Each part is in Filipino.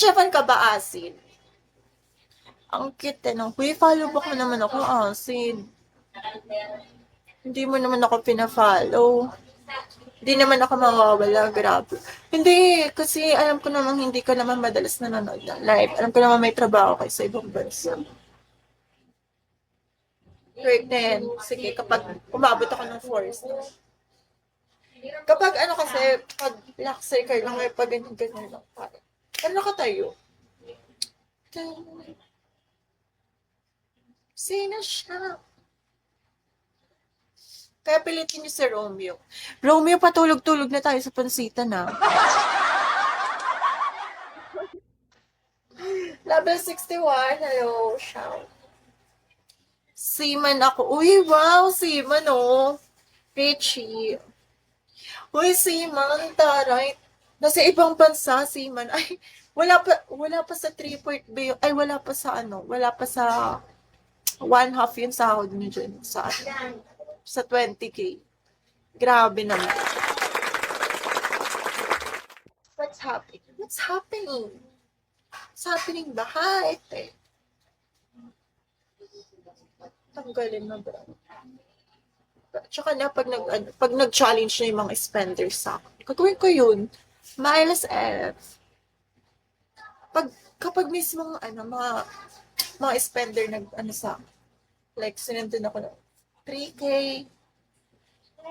Japan ka ba, Asin? Ang cute no? Uy, follow back mo naman ako, Asin. Hindi mo naman ako pina-follow. Hindi naman ako mawawala, grabe. Hindi, kasi alam ko naman hindi ka naman madalas nanonood ng live. Alam ko naman may trabaho kayo sa ibang bansa. Work din. Sige, kapag umabot ako ng force. Kapag ano kasi, pag lock circle lang, may pag ganyan lang. Parang, ano nakatayo? Sino siya? Kaya pilitin niyo si Romeo. Romeo, patulog-tulog na tayo sa pansitan na. Level 61, hello, shout. Seaman ako. Uy, wow, Seaman, oh. Richie. Uy, Seaman, taray. Nasa ibang bansa, Seaman. Ay, wala pa sa 3 Bay. Ay, wala pa sa ano, wala pa sa 1/2 yung sahod niyo dyan sa, ano, sa 20K. Grabe naman. What's happening? What's happening? What's happening ba? Hi, ate. Tanggalin na ba? Tsaka na pag nag-challenge na yung mga spenders sa akin. Gagawin ko yun. Miles F. Kapag mismo mga spender ano sa akin. Like, sinundan ako ng 3K.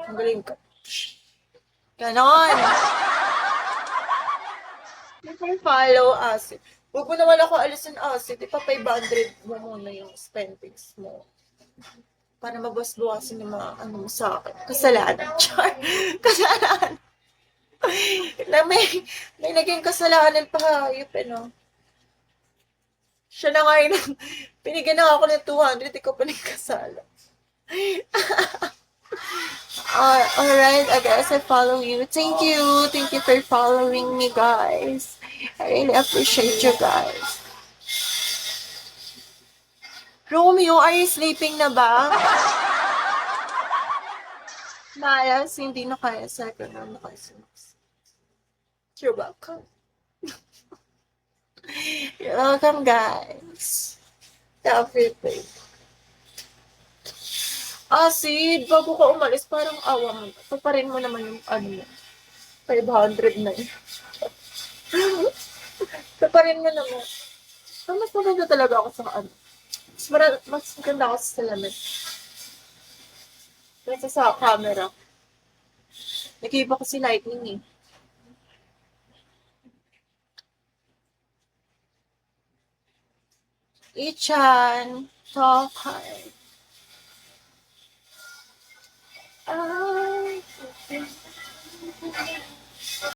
Ang galing ka. Ganon. Never follow us. Huwag mo naman ako alisin us. Ipa 500 mo muna yung spendings mo. Para mabas-bawasan yung mga ano mo sa akin. Kasalanan. Char. Kasalanan. Na may naging kasalanan pa hayop, ano. Siya na nga yun. Pinigyan na ako ng 200, ikaw pa nagkasala. Alright, I guess I follow you. Thank you. Thank you for following me, guys. I really appreciate you guys. Romeo, are you sleeping na ba? Malas, hindi na kaya. Second na nakasimas. You're welcome. You're welcome, guys. Everything. Sid, bago ka umalis, parang awa mo. Paparin mo naman yung ano, 500 na yun. Paparin mo naman. Mas maganda talaga ako sa ano. Mas maganda ako sa salamin. Kasi sa camera. Nag-iba kasi lightning eh. Ichan, Tokay.